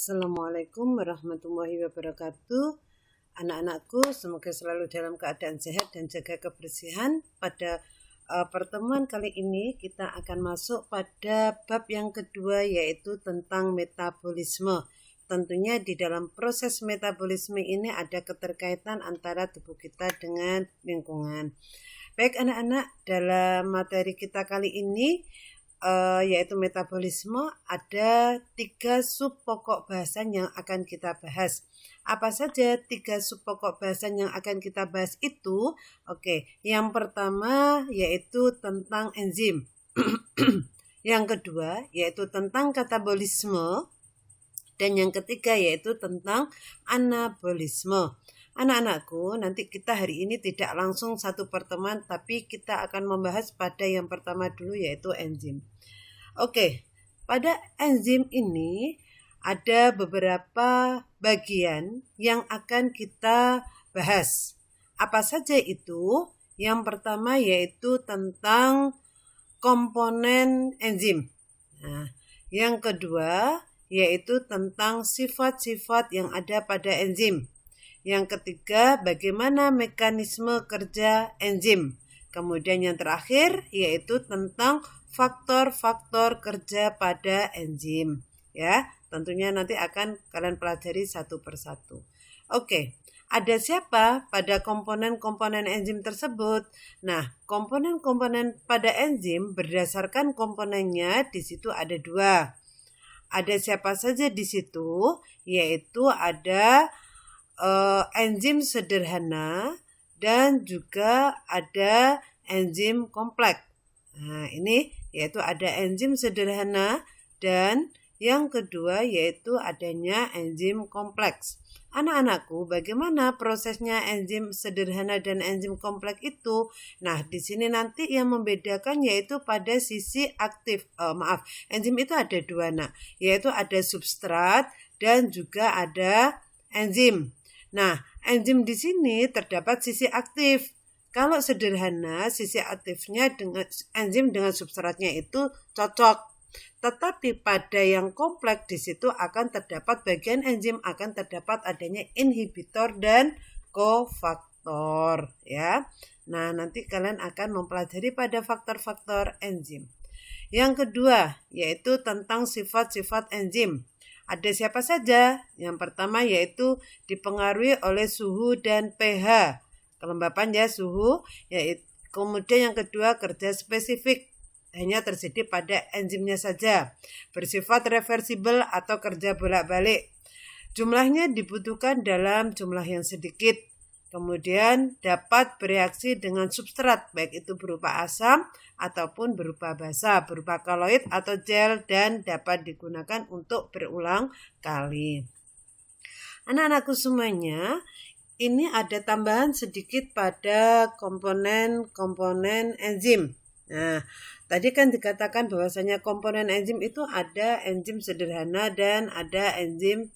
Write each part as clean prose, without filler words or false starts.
Assalamualaikum warahmatullahi wabarakatuh. Anak-anakku, semoga selalu dalam keadaan sehat dan jaga kebersihan. Pada pertemuan kali ini kita akan masuk pada bab yang kedua, yaitu tentang metabolisme. Tentunya di dalam proses metabolisme ini ada keterkaitan antara tubuh kita dengan lingkungan. Baik anak-anak, dalam materi kita kali ini yaitu metabolisme, ada 3 sub pokok bahasan yang akan kita bahas. Apa saja 3 sub pokok bahasan yang akan kita bahas itu? Oke, yang pertama yaitu tentang enzim. Yang kedua yaitu tentang katabolisme. Dan yang ketiga yaitu tentang anabolisme. Anak-anakku, nanti kita hari ini tidak langsung satu pertemuan, tapi kita akan membahas pada yang pertama dulu, yaitu enzim. Oke, pada enzim ini ada beberapa bagian yang akan kita bahas. Apa saja itu? Yang pertama yaitu tentang komponen enzim. Nah, yang kedua yaitu tentang sifat-sifat yang ada pada enzim. Yang ketiga, bagaimana mekanisme kerja enzim. Kemudian yang terakhir yaitu tentang faktor-faktor kerja pada enzim. Ya, tentunya nanti akan kalian pelajari satu persatu. Oke, ada siapa pada komponen-komponen enzim tersebut? Nah, komponen-komponen pada enzim berdasarkan komponennya di situ ada 2. Ada siapa saja di situ? Yaitu ada enzim sederhana dan juga ada enzim kompleks. Nah, ini yaitu ada enzim sederhana dan yang kedua yaitu adanya enzim kompleks. Anak-anakku, bagaimana prosesnya enzim sederhana dan enzim kompleks itu? Nah, di sini nanti yang membedakan yaitu pada sisi aktif. Enzim itu ada 2, yaitu ada substrat dan juga ada enzim. Nah, enzim di sini terdapat sisi aktif. Kalau sederhana, sisi aktifnya dengan enzim dengan substratnya itu cocok. Tetapi pada yang kompleks di situ akan terdapat bagian enzim, akan terdapat adanya inhibitor dan kofaktor, ya. Nah, nanti kalian akan mempelajari pada faktor-faktor enzim. Yang kedua, yaitu tentang sifat-sifat enzim. Ada siapa saja? Yang pertama yaitu dipengaruhi oleh suhu dan pH. Kelembapan ya suhu. Kemudian yang kedua kerja spesifik. Hanya terjadi pada enzimnya saja. Bersifat reversibel atau kerja bolak-balik. Jumlahnya dibutuhkan dalam jumlah yang sedikit. Kemudian dapat bereaksi dengan substrat, baik itu berupa asam ataupun berupa basa, berupa koloid atau gel, dan dapat digunakan untuk berulang kali. Anak-anakku semuanya, ini ada tambahan sedikit pada komponen-komponen enzim. Nah, tadi kan dikatakan bahwasanya komponen enzim itu ada enzim sederhana dan ada enzim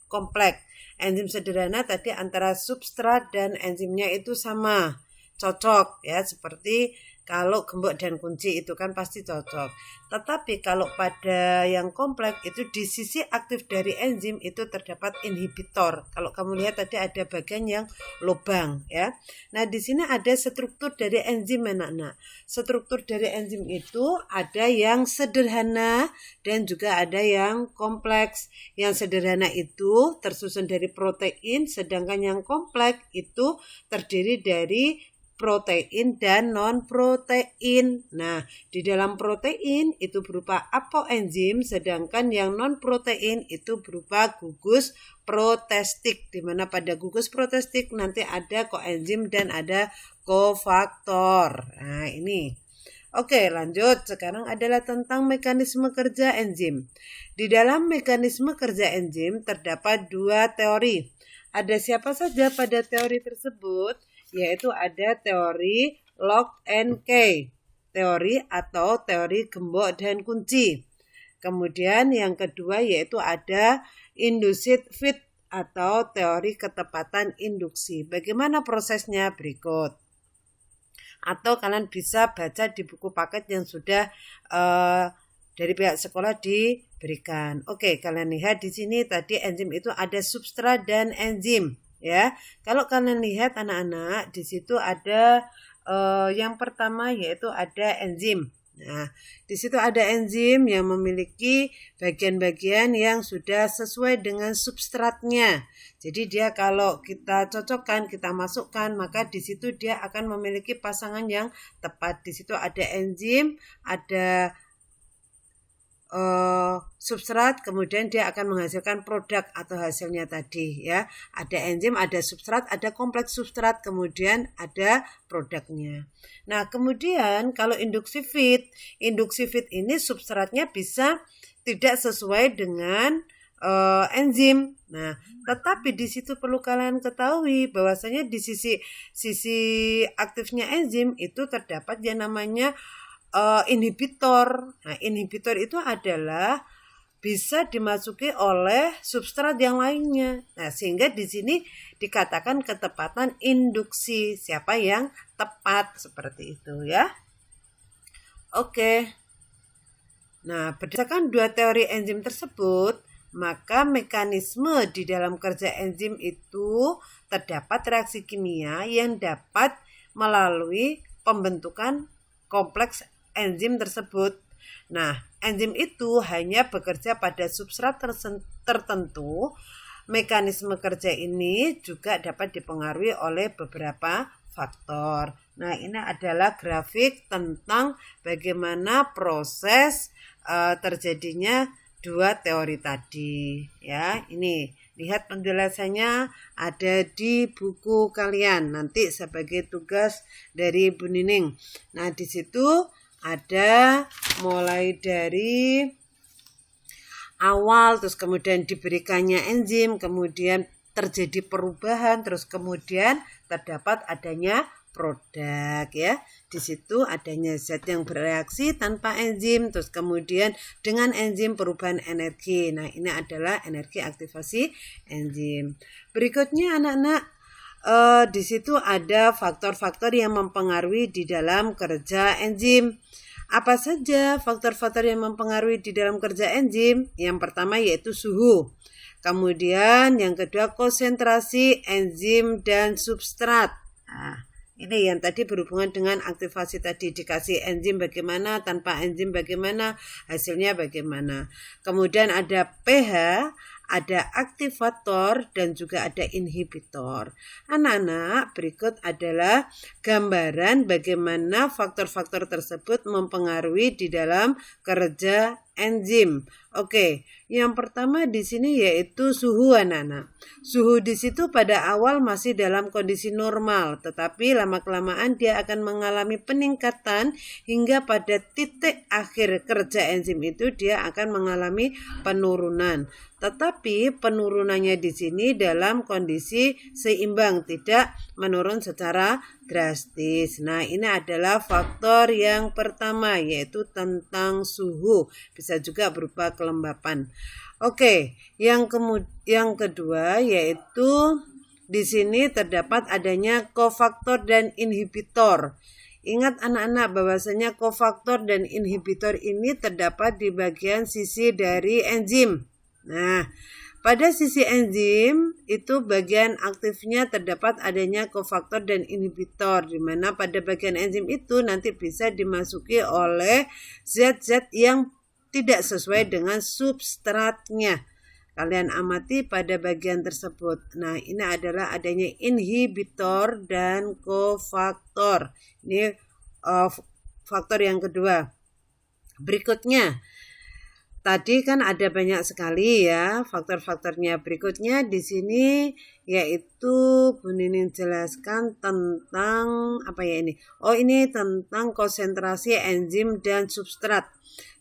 kompleks. Enzim sederhana tadi antara substrat dan enzimnya itu sama, cocok ya, seperti kalau gembok dan kunci itu kan pasti cocok. Tetapi kalau pada yang kompleks itu di sisi aktif dari enzim itu terdapat inhibitor. Kalau kamu lihat tadi ada bagian yang lubang ya. Nah, di sini ada struktur dari enzim anak-anak. Struktur dari enzim itu ada yang sederhana dan juga ada yang kompleks. Yang sederhana itu tersusun dari protein, sedangkan yang kompleks itu terdiri dari protein dan non-protein. Nah, di dalam protein itu berupa apoenzim, sedangkan yang non-protein itu berupa gugus protestik, di mana pada gugus protestik nanti ada koenzim dan ada kofaktor. Nah, ini. Oke, lanjut. Sekarang adalah tentang mekanisme kerja enzim. Di dalam mekanisme kerja enzim terdapat 2 teori. Ada siapa saja pada teori tersebut? Yaitu ada teori lock and key, teori atau teori gembok dan kunci. Kemudian yang kedua yaitu ada induced fit atau teori ketepatan induksi. Bagaimana prosesnya? Berikut. Atau kalian bisa baca di buku paket yang sudah dari pihak sekolah berikan. Oke, kalian lihat di sini tadi enzim itu ada substrat dan enzim ya. Kalau kalian lihat anak-anak di situ ada yang pertama yaitu ada enzim. Nah, di situ ada enzim yang memiliki bagian-bagian yang sudah sesuai dengan substratnya. Jadi dia kalau kita cocokkan, kita masukkan, maka di situ dia akan memiliki pasangan yang tepat. Di situ ada enzim, ada substrat, kemudian dia akan menghasilkan produk atau hasilnya tadi ya. Ada enzim, ada substrat, ada kompleks substrat, kemudian ada produknya. Nah, kemudian kalau induksi feed ini substratnya bisa tidak sesuai dengan enzim. Nah, tetapi di situ perlu kalian ketahui bahwasanya di sisi aktifnya enzim itu terdapat yang namanya inhibitor. Nah, inhibitor itu adalah bisa dimasuki oleh substrat yang lainnya. Nah, sehingga di sini dikatakan ketepatan induksi. Siapa yang tepat seperti itu ya. Oke. Nah, berdasarkan dua teori enzim tersebut, maka mekanisme di dalam kerja enzim itu terdapat reaksi kimia yang dapat melalui pembentukan kompleks enzim tersebut. Nah, enzim itu hanya bekerja pada substrat tertentu. Mekanisme kerja ini juga dapat dipengaruhi oleh beberapa faktor. Nah, ini adalah grafik tentang bagaimana proses terjadinya dua teori tadi. Ya, ini lihat penjelasannya ada di buku kalian nanti sebagai tugas dari Bu Nining. Nah, di situ ada mulai dari awal, terus kemudian diberikannya enzim, kemudian terjadi perubahan, terus kemudian terdapat adanya produk ya. Di situ adanya zat yang bereaksi tanpa enzim, terus kemudian dengan enzim perubahan energi. Nah, ini adalah energi aktivasi enzim. Berikutnya anak-anak, di situ ada faktor-faktor yang mempengaruhi di dalam kerja enzim. Apa saja faktor-faktor yang mempengaruhi di dalam kerja enzim? Yang pertama yaitu suhu. Kemudian yang kedua konsentrasi enzim dan substrat. Nah, ini yang tadi berhubungan dengan aktivasi tadi, dikasih enzim bagaimana, tanpa enzim bagaimana, hasilnya bagaimana. Kemudian ada pH, ada aktivator, dan juga ada inhibitor. Anak-anak, berikut adalah gambaran bagaimana faktor-faktor tersebut mempengaruhi di dalam kerja enzim. Oke, yang pertama di sini yaitu suhu anak-anak. Suhu di situ pada awal masih dalam kondisi normal, tetapi lama-kelamaan dia akan mengalami peningkatan hingga pada titik akhir kerja enzim itu dia akan mengalami penurunan. Tetapi penurunannya di sini dalam kondisi seimbang, tidak menurun secara drastis. Nah, ini adalah faktor yang pertama yaitu tentang suhu. Bisa juga berupa kelembapan. Oke, yang kedua yaitu di sini terdapat adanya kofaktor dan inhibitor. Ingat anak-anak bahwasanya kofaktor dan inhibitor ini terdapat di bagian sisi dari enzim. Nah, pada sisi enzim itu bagian aktifnya terdapat adanya kofaktor dan inhibitor, di mana pada bagian enzim itu nanti bisa dimasuki oleh zat-zat yang tidak sesuai dengan substratnya. Kalian amati pada bagian tersebut. Nah, ini adalah adanya inhibitor dan kofaktor. Ini faktor yang kedua. Berikutnya, tadi kan ada banyak sekali ya faktor-faktornya. Berikutnya di sini yaitu Bu Nining jelaskan tentang apa ya ini? Oh, ini tentang konsentrasi enzim dan substrat.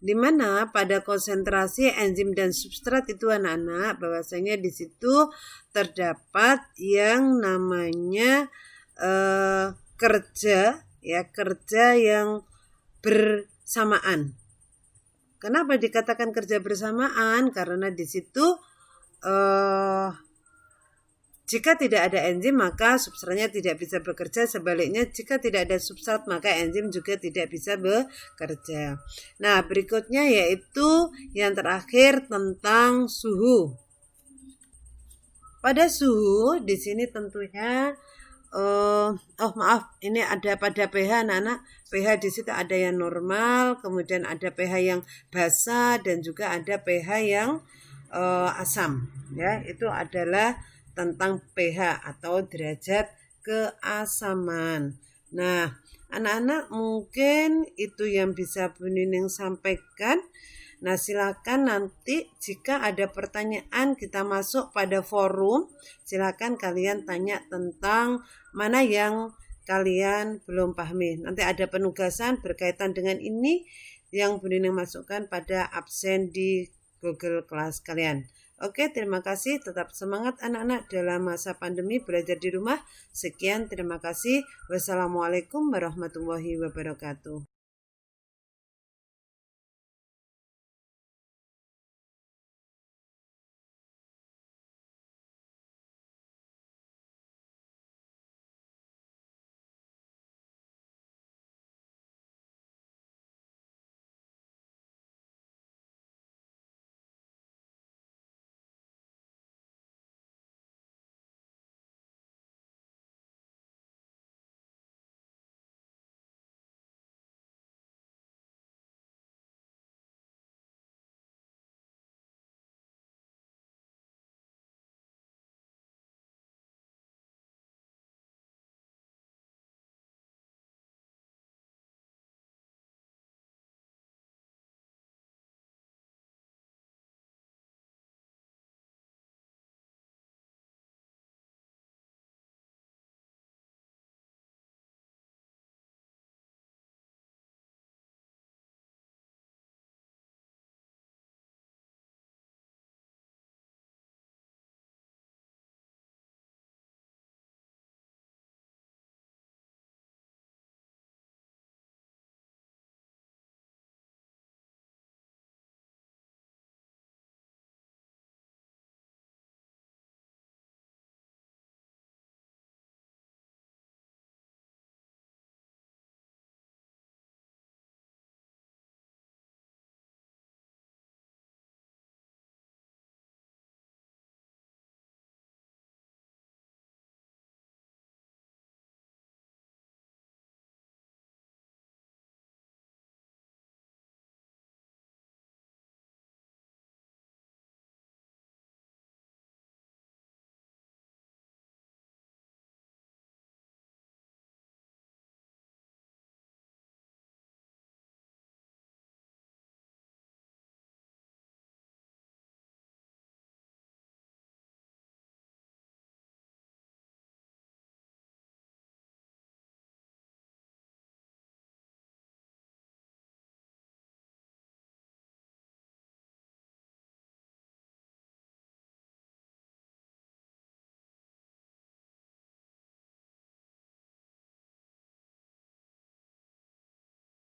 Di mana pada konsentrasi enzim dan substrat itu anak-anak bahwasanya di situ terdapat yang namanya kerja yang bersamaan. Kenapa dikatakan kerja bersamaan? Karena di situ Jika tidak ada enzim, maka substratnya tidak bisa bekerja. Sebaliknya, jika tidak ada substrat, maka enzim juga tidak bisa bekerja. Nah, berikutnya yaitu yang terakhir tentang suhu. Pada suhu, di sini tentunya ini ada pada pH anak-anak. pH di situ ada yang normal, kemudian ada pH yang basa dan juga ada pH yang asam. Ya, itu adalah tentang pH atau derajat keasaman. Nah, anak-anak mungkin itu yang bisa Bu Nining sampaikan. Nah, silakan nanti jika ada pertanyaan kita masuk pada forum, silakan kalian tanya tentang mana yang kalian belum pahami. Nanti ada penugasan berkaitan dengan ini yang Bu Nining masukkan pada absen di Google Class kalian. Oke, terima kasih. Tetap semangat anak-anak dalam masa pandemi belajar di rumah. Sekian, terima kasih. Wassalamualaikum warahmatullahi wabarakatuh.